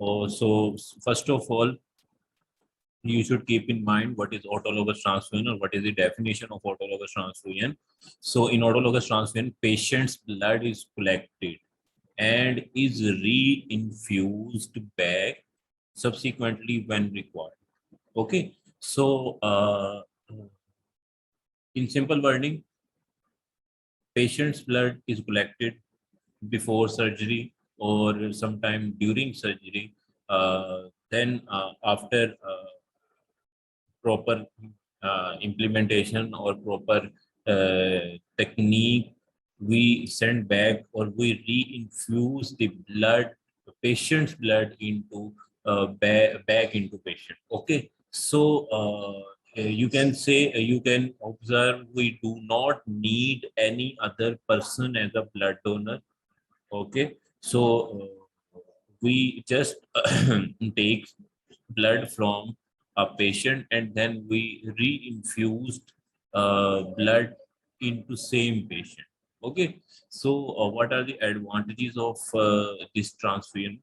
So first of all, you should keep in mind what is autologous transfusion or what is the definition of autologous transfusion. So in autologous transfusion, patient's blood is collected and is reinfused back subsequently when required. Okay, so in simple wording, patient's blood is collected before surgery or sometime during surgery. Then after proper implementation or proper technique, we send back or we reinfuse the blood, the patient's blood into back into patient. Okay, so you can say, you can observe, we do not need any other person as a blood donor. Okay, so we just take blood from a patient and then we reinfused blood into same patient. Okay, so what are the advantages of this transfusion?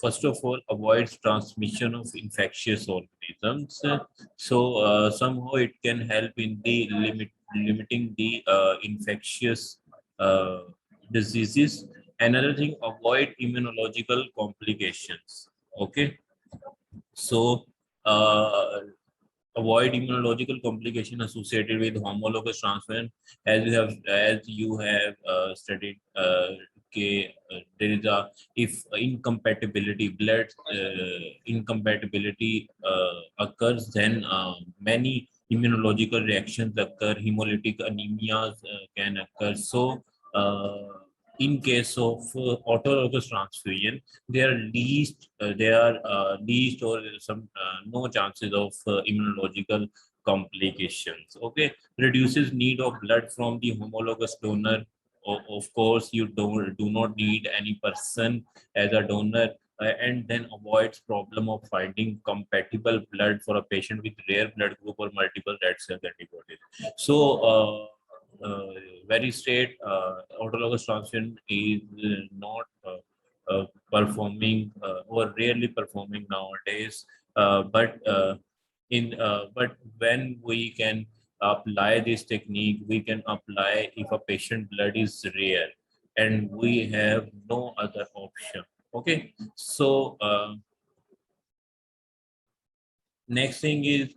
First of all, avoids transmission of infectious organisms. So somehow it can help in the limiting the infectious uh, diseases. Another thing, avoid immunological complications. Okay, so uh, avoid immunological complication associated with homologous transfusion, as you have studied. There is a, if incompatibility, blood incompatibility occurs, then many immunological reactions occur, hemolytic anemias can occur. So in case of autologous transfusion, there are least or some no chances of immunological complications. Okay, reduces need of blood from the homologous donor. Of course, you do not need any person as a donor, and then avoids problem of finding compatible blood for a patient with rare blood group or multiple red cell antibodies. So uh, very straight, autologous transfusion is not performing or rarely performing nowadays. But when we can apply this technique, we can apply if a patient blood is rare and we have no other option. Okay, so next thing is,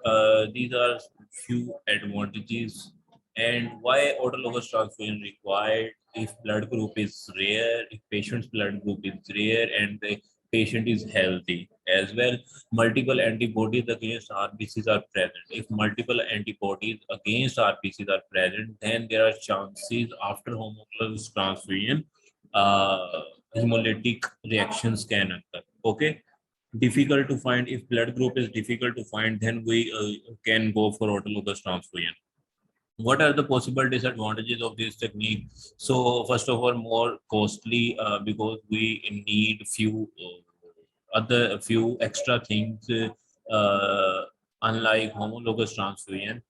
these are few advantages and why autologous transfusion required if blood group is rare, if patient's blood group is rare and the patient is healthy as well. Multiple antibodies against RBCs are present. If multiple antibodies against RBCs are present, then there are chances after homologous transfusion, hemolytic reactions can occur. Okay, difficult to find. If blood group is difficult to find, then we can go for autologous transfusion. What are the possible disadvantages of this technique? So first of all, more costly, because we need few extra things, unlike homologous transfusion.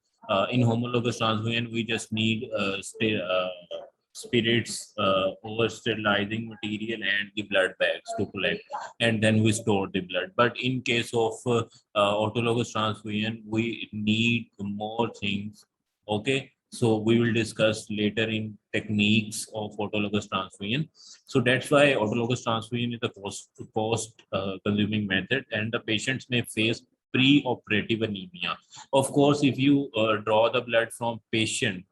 In homologous transfusion, we just need spirits, over sterilizing material and the blood bags to collect, and then we store the blood. But in case of autologous transfusion, we need more things. Okay, so we will discuss later in techniques of autologous transfusion. So that's why autologous transfusion is a cost consuming method, and the patients may face pre-operative anemia. Of course, if you draw the blood from patient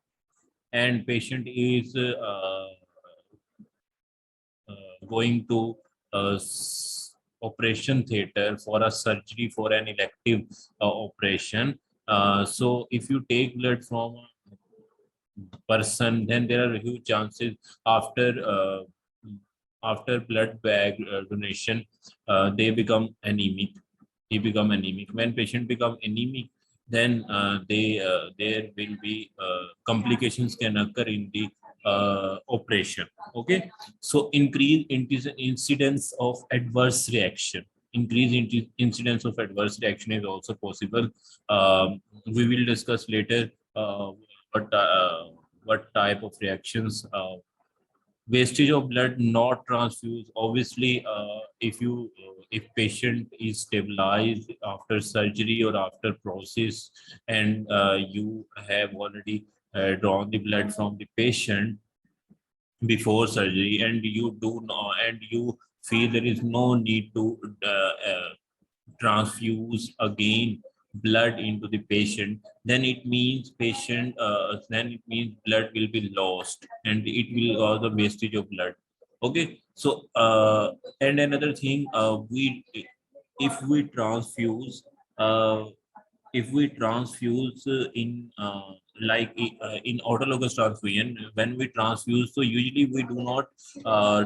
and patient is going to operation theater for a surgery for an elective operation. So if you take blood from a person, then there are huge chances after after blood bag donation, they become anemic. He become anemic. When patient become anemic, then there will be complications can occur in the operation. Okay, so increase incidence of adverse reaction. Incidence of adverse reaction is also possible. We will discuss later what what type of reactions Wastage of blood not transfused. Obviously, if patient is stabilized after surgery or after process, and you have already drawn the blood from the patient before surgery, and you do not, and you feel there is no need to transfuse again blood into the patient, then it means blood will be lost and it will cause the wastage of blood. Okay, so and another thing, we if we transfuse uh, in autologous transfusion, when we transfuse, so usually we do not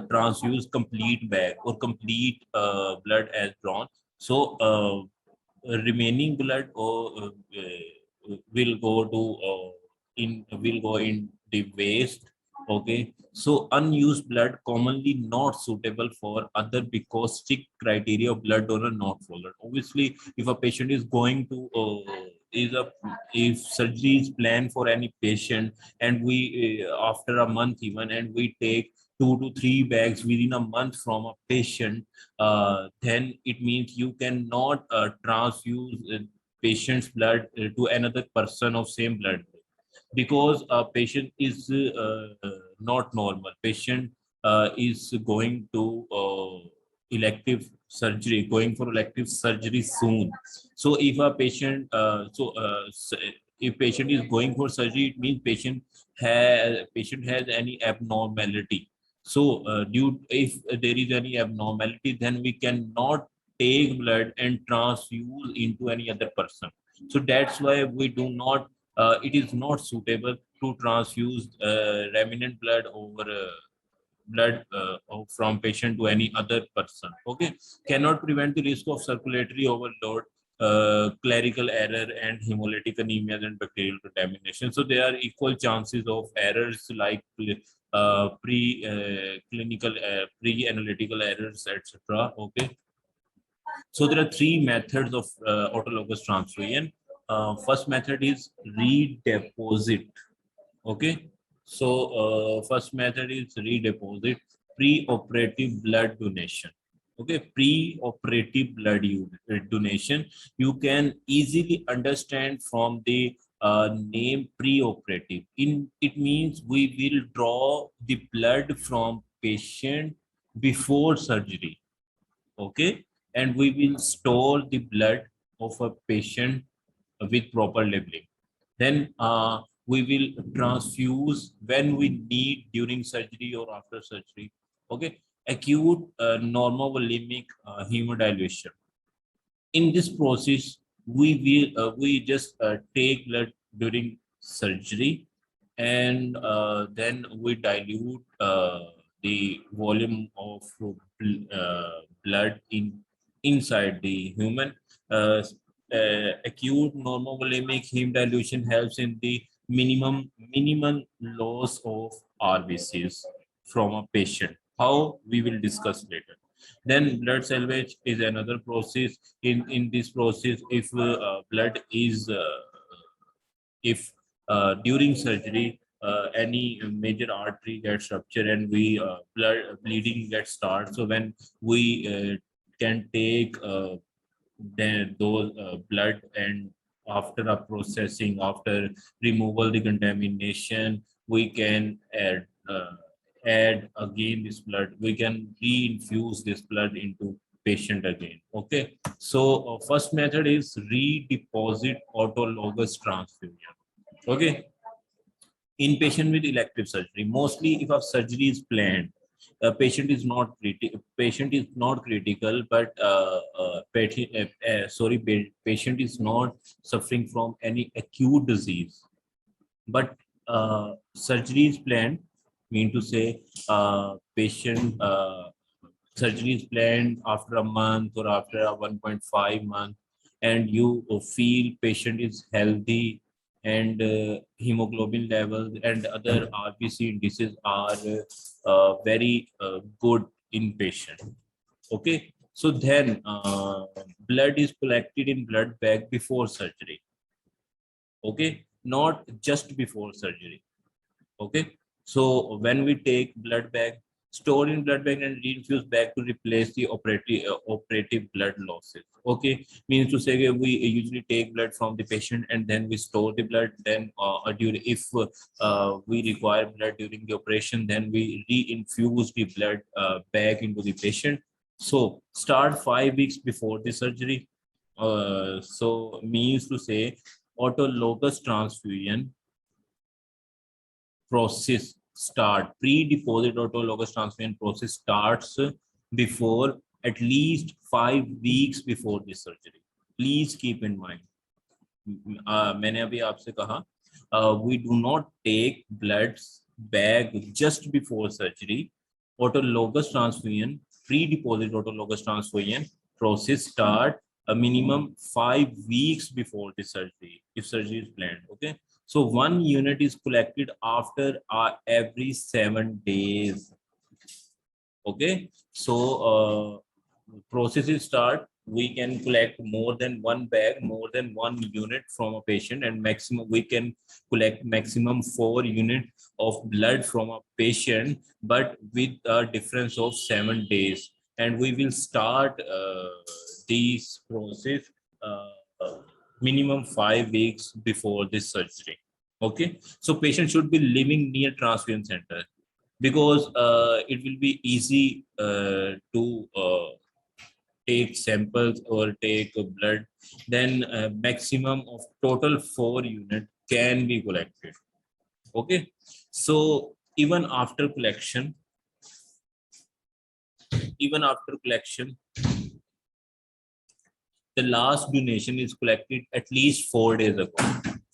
transfuse complete bag or complete blood as drawn. So remaining blood will go to will go in the waste. Okay, so unused blood commonly not suitable for other because strict criteria of blood donor not followed. Obviously, if a patient is going to is a if surgery is planned for any patient, and we after a month even, and we take 2 to 3 bags within a month from a patient, then it means you cannot transfuse patient's blood to another person of same blood group, because a patient is not normal. Patient is going for elective surgery soon. So if a patient, if patient is going for surgery, it means patient has any abnormality. So if there is any abnormality, then we cannot take blood and transfuse into any other person. So that's why we do not. It is not suitable to transfuse remnant blood over from patient to any other person. Okay, cannot prevent the risk of circulatory overload, clerical error, and hemolytic anemia and bacterial contamination. So there are equal chances of errors like pre-analytical errors, etc. Okay, so there are three methods of autologous transfusion. First method is redeposit. Okay, so first method is redeposit, pre-operative blood donation. Okay, pre-operative donation. You can easily understand from the name pre-operative. It means we will draw the blood from patient before surgery. Okay, and we will store the blood of a patient with proper labeling. Then we will transfuse when we need during surgery or after surgery. Okay, acute normovolemic hemodilution. In this process, we just take blood during surgery, and then we dilute the volume of blood inside the human. Uh, Acute normovolemic heme dilution helps in the minimal loss of RBCs from a patient. How, we will discuss later. Then blood salvage is another process. In this process, if blood is if during surgery any major artery gets ruptured and we bleeding gets started, so when we can take those blood, and after a processing, after removal the contamination, we can add again this blood. We can reinfuse this blood into patient again. Okay, so first method is redeposit autologous transfusion. Okay, in patient with elective surgery, mostly if a surgery is planned, patient is not critical, but patient is not suffering from any acute disease, but surgery is planned, mean to say patient surgery is planned after a month or after a 1.5 month, and you feel patient is healthy, and hemoglobin levels and other RBC indices are very good in patient. Okay, so then blood is collected in blood bag before surgery. Okay, not just before surgery. Okay, So when we take blood bag, store in blood bag and reinfuse back to replace the operative blood losses. Okay, means to say we usually take blood from the patient and then we store the blood. Then during if we require blood during the operation, then we reinfuse the blood back into the patient. So start 5 weeks before the surgery. So means to say autologous transfusion process pre-deposit autologous transfusion process starts before at least 5 weeks before the surgery. Please keep in mind. मैंने अभी आपसे कहा we do not take blood bag just before surgery. Autologous transfusion, pre-deposit autologous transfusion process start a minimum 5 weeks before the surgery if surgery is planned. Okay, so 1 unit is collected after every 7 days. Okay, so processes start. We can collect more than one bag, more than 1 unit from a patient, and maximum we can collect maximum 4 units of blood from a patient, but with a difference of 7 days. And we will start this process minimum 5 weeks before this surgery. Okay, so patient should be living near transfusion center because it will be easy to take samples or take blood. Then maximum of total 4 units can be collected. Okay, so even after collection, the last donation is collected at least 4 days ago.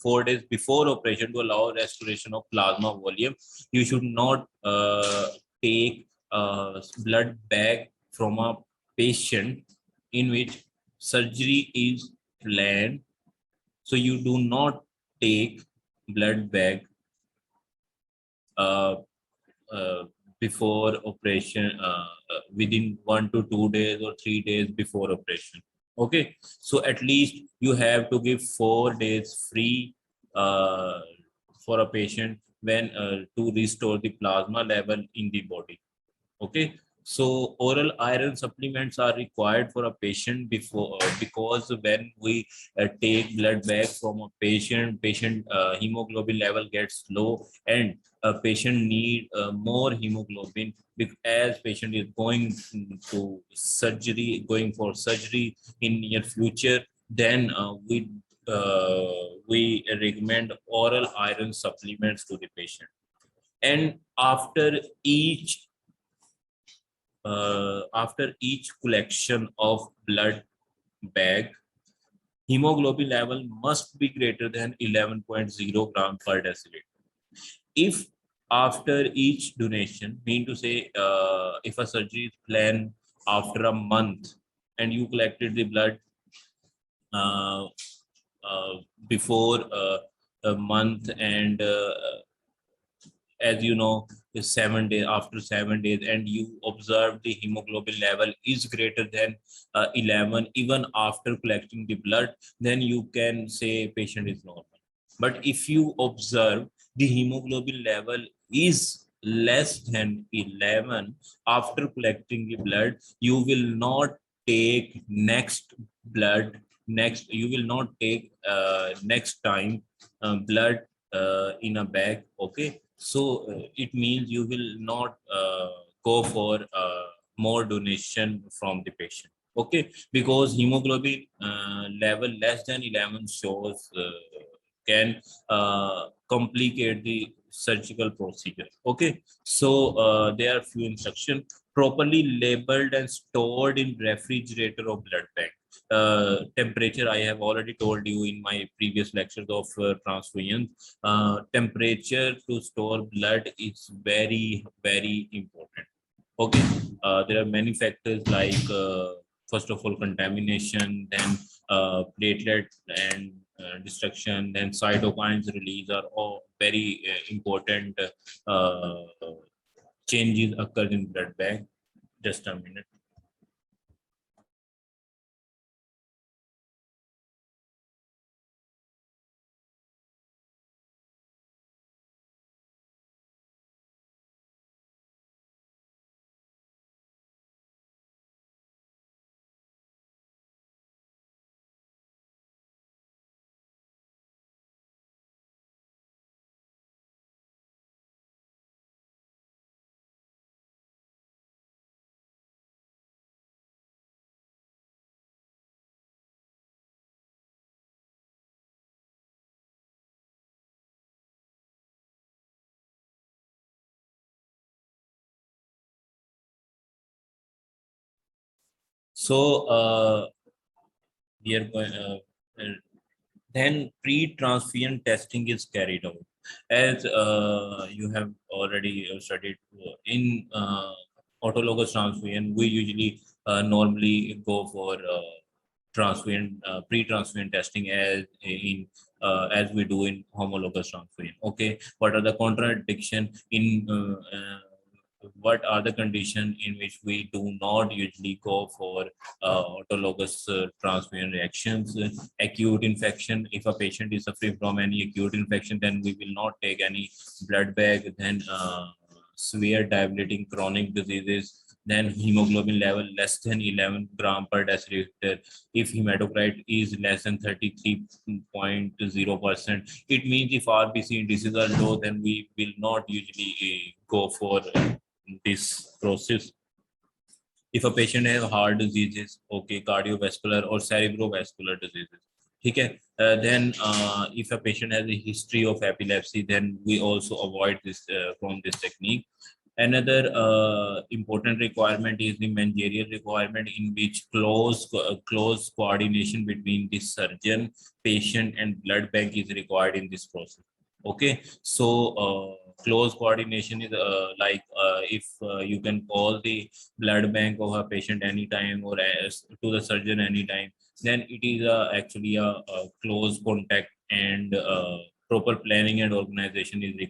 4 days before operation to allow restoration of plasma volume. You should not take blood bag from a patient in which surgery is planned. So you do not take blood bag uh, uh, before operation within 1 to 2 days or 3 days before operation. Okay, so at least you have to give 4 days free uh, for a patient when to restore the plasma level in the body. Okay, so oral iron supplements are required for a patient before because when we take blood back from a patient hemoglobin level gets low and a patient need more hemoglobin as patient is going to surgery, going for surgery in near future. Then we recommend oral iron supplements to the patient. And after each collection of blood bag, hemoglobin level must be greater than 11.0 gram per deciliter. If after each donation, mean to say, if a surgery is planned after a month and you collected the blood uh, before a month and as you know, is 7 days after 7 days, and you observe the hemoglobin level is greater than 11 even after collecting the blood, then you can say patient is normal. But if you observe the hemoglobin level is less than 11 after collecting the blood, you will not take you will not take next time blood in a bag. Okay, so it means you will not go for more donation from the patient. Okay, because hemoglobin level less than 11 shows can complicate the surgical procedure. Okay, so there are few instructions properly labeled and stored in refrigerator or blood bank. Temperature, I have already told you in my previous lectures of transfusion. Temperature to store blood is very, very important. Okay, there are many factors like first of all contamination, then platelet and destruction, then cytokines release are all very important uh, changes occur in blood bag. Just a minute. So we are going, then pre-transfusion testing is carried out. As you have already studied in autologous transfusion, we usually normally go for transfusion pre-transfusion testing as we do in homologous transfusion. Okay, what are the contradiction in what are the conditions in which we do not usually go for autologous transfusion reactions? Acute infection, if a patient is suffering from any acute infection, then we will not take any blood bag. Then severe debilitating chronic diseases, then hemoglobin level less than 11 gram per deciliter. If hematocrit is less than 33.0%, it means if RBC indices are low, then we will not usually go for this process. If a patient has heart diseases, okay, cardiovascular or cerebrovascular diseases, okay, then if a patient has a history of epilepsy, then we also avoid this from this technique. Another important requirement is the managerial requirement, in which close coordination between the surgeon, patient, and blood bank is required in this process. Okay, so close coordination is if you can call the blood bank of a patient anytime or as to the surgeon anytime, then it is actually a close contact, and proper planning and organization is required.